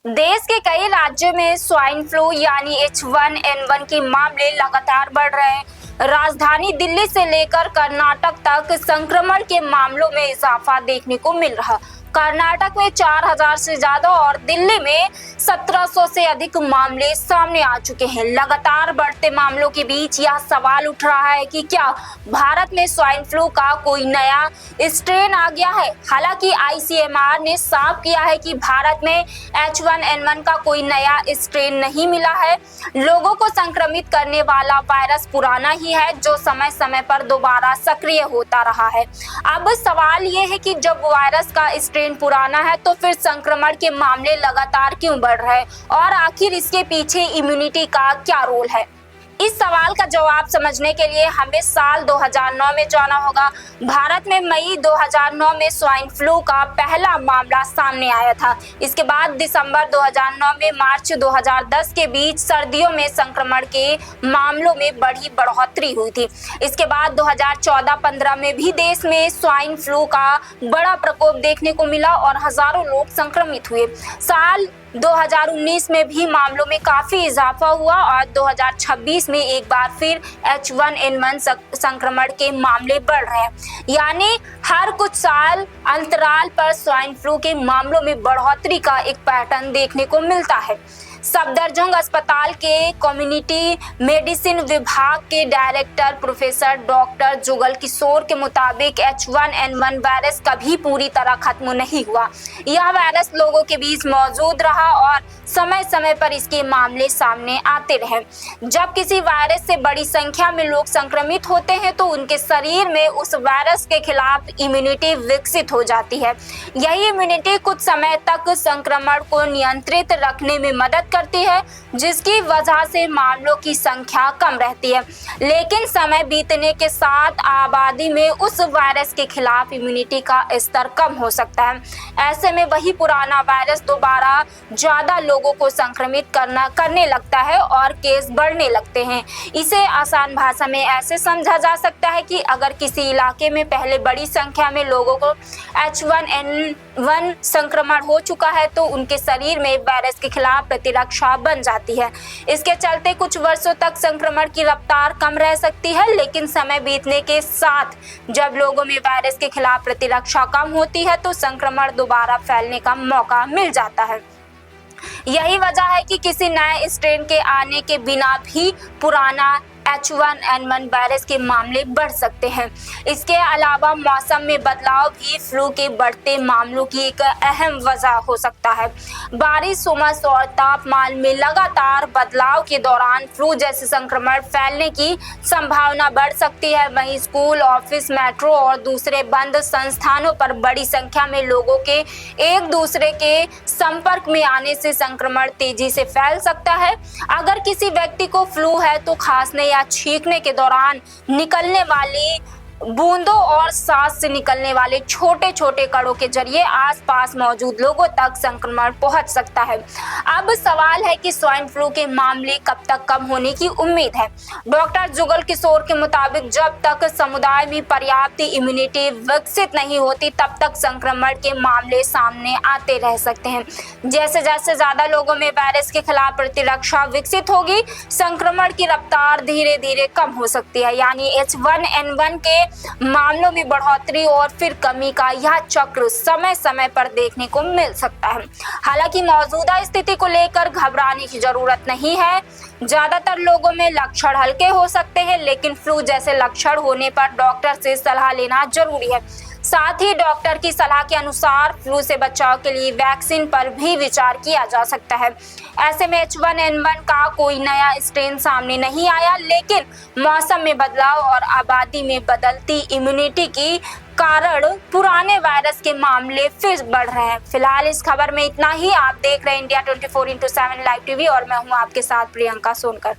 देश के कई राज्यों में स्वाइन फ्लू यानी H1N1 के मामले लगातार बढ़ रहे हैं। राजधानी दिल्ली से लेकर कर्नाटक तक संक्रमण के मामलों में इजाफा देखने को मिल रहा। कर्नाटक में 4000 से ज्यादा और दिल्ली में 1700 से अधिक मामले सामने आ चुके हैं। लगातार बढ़ते मामलों के बीच यह सवाल उठ रहा है कि क्या भारत में स्वाइन फ्लू का कोई नया स्ट्रेन आ गया है। हालांकि ICMR ने साफ किया है कि भारत में H1N1 का कोई नया स्ट्रेन नहीं मिला है। लोगों को संक्रमित करने वाला वायरस पुराना ही है जो समय समय पर दोबारा सक्रिय होता रहा है। अब सवाल ये है कि जब वायरस का स्ट्रेन पुराना है तो फिर संक्रमण के मामले लगातार क्यों बढ़ रहे हैं और आखिर इसके पीछे इम्यूनिटी का क्या रोल है। इस सवाल का जवाब समझने के लिए हमें साल 2009 में जाना होगा। भारत में मई 2009 में स्वाइन फ्लू का पहला मामला सामने आया था। इसके बाद दिसंबर 2009 में मार्च 2010 के बीच सर्दियों में संक्रमण के मामलों में बड़ी बढ़ोतरी हुई थी। इसके बाद 2014-15 में भी देश में स्वाइन फ्लू का बड़ा प्रकोप देखने को मिला और हजारों लोग संक्रमित हुए। साल 2019 में भी मामलों में काफी इजाफा हुआ और 2026 में एक बार फिर H1N1 संक्रमण के मामले बढ़ रहे हैं। यानी हर कुछ साल अंतराल पर स्वाइन फ्लू के मामलों में बढ़ोतरी का एक पैटर्न देखने को मिलता है। सफदरजंग अस्पताल के कम्युनिटी मेडिसिन विभाग के director professor doctor Jugal Kishore के मुताबिक H1N1 वायरस कभी पूरी तरह खत्म नहीं हुआ। यह वायरस लोगों के बीच मौजूद रहा और समय समय पर इसके मामले सामने आते रहे। जब किसी वायरस से बड़ी संख्या में लोग संक्रमित होते हैं तो उनके शरीर में उस वायरस के खिलाफ इम्यूनिटी विकसित हो जाती है। यही इम्यूनिटी कुछ समय तक संक्रमण को नियंत्रित रखने में मदद करती है, जिसकी वजह से मामलों की संख्या कम रहती है। लेकिन समय बीतने के साथ आबादी में उस वायरस के खिलाफ इम्यूनिटी का स्तर कम हो सकता है। ऐसे में वही पुराना वायरस दोबारा ज्यादा लोगों को संक्रमित करने लगता है और केस बढ़ने लगते हैं। इसे आसान भाषा में ऐसे समझा जा सकता है कि अगर किसी इलाके में पहले बड़ी संख्या में लोगों को H1N1 संक्रमण हो चुका है तो उनके शरीर में वायरस के खिलाफ प्रतिरक्षा बन जाती है। इसके चलते कुछ वर्षों तक संक्रमण की रफ्तार कम रह सकती है, लेकिन समय बीतने के साथ जब लोगों में वायरस के खिलाफ प्रतिरक्षा कम होती है तो संक्रमण दोबारा फैलने का मौका मिल जाता है। यही वजह है कि किसी नए स्ट्रेन के आने के बिना भी पुराना H1N1 वायरस के मामले बढ़ सकते हैं। इसके अलावा मौसम में बदलाव भी फ्लू के बढ़ते मामलों की एक अहम वजह हो सकता है। बारिश, उमस और तापमान में लगातार बदलाव के दौरान फ्लू जैसे संक्रमण फैलने की संभावना बढ़ सकती है। वहीं स्कूल, ऑफिस, मेट्रो और दूसरे बंद संस्थानों पर बड़ी संख्या में लोगों के एक दूसरे के संपर्क में आने से संक्रमण तेजी से फैल सकता है। अगर किसी व्यक्ति को फ्लू है तो खांसने या छींकने के दौरान निकलने वाली बूंदों और सांस से निकलने वाले छोटे छोटे कणों के जरिए आसपास मौजूद लोगों तक संक्रमण पहुंच सकता है। अब सवाल है कि स्वाइन फ्लू के मामले कब तक कम होने की उम्मीद है। डॉक्टर जुगल किशोर के मुताबिक जब तक समुदाय में पर्याप्त इम्यूनिटी विकसित नहीं होती तब तक संक्रमण के मामले सामने आते रह सकते हैं। जैसे जैसे ज्यादा लोगों में वायरस के खिलाफ प्रतिरक्षा विकसित होगी, संक्रमण की रफ्तार धीरे धीरे कम हो सकती है। यानी H1N1 के मामलों में बढ़ोतरी और फिर कमी का यह चक्र समय समय पर देखने को मिल सकता है। हालांकि मौजूदा स्थिति को लेकर घबराने की जरूरत नहीं है। ज्यादातर लोगों में लक्षण हल्के हो सकते हैं, लेकिन फ्लू जैसे लक्षण होने पर डॉक्टर से सलाह लेना जरूरी है। साथ ही डॉक्टर की सलाह के अनुसार फ्लू से बचाव के लिए वैक्सीन पर भी विचार किया जा सकता है। ऐसे में H1N1 का कोई नया स्ट्रेन सामने नहीं आया, लेकिन मौसम में बदलाव और आबादी में बदलती इम्यूनिटी के कारण पुराने वायरस के मामले फिर बढ़ रहे हैं। फिलहाल इस खबर में इतना ही। आप देख रहे हैं इंडिया 24x7 लाइव टीवी और मैं हूं आपके साथ प्रियंका सोनकर।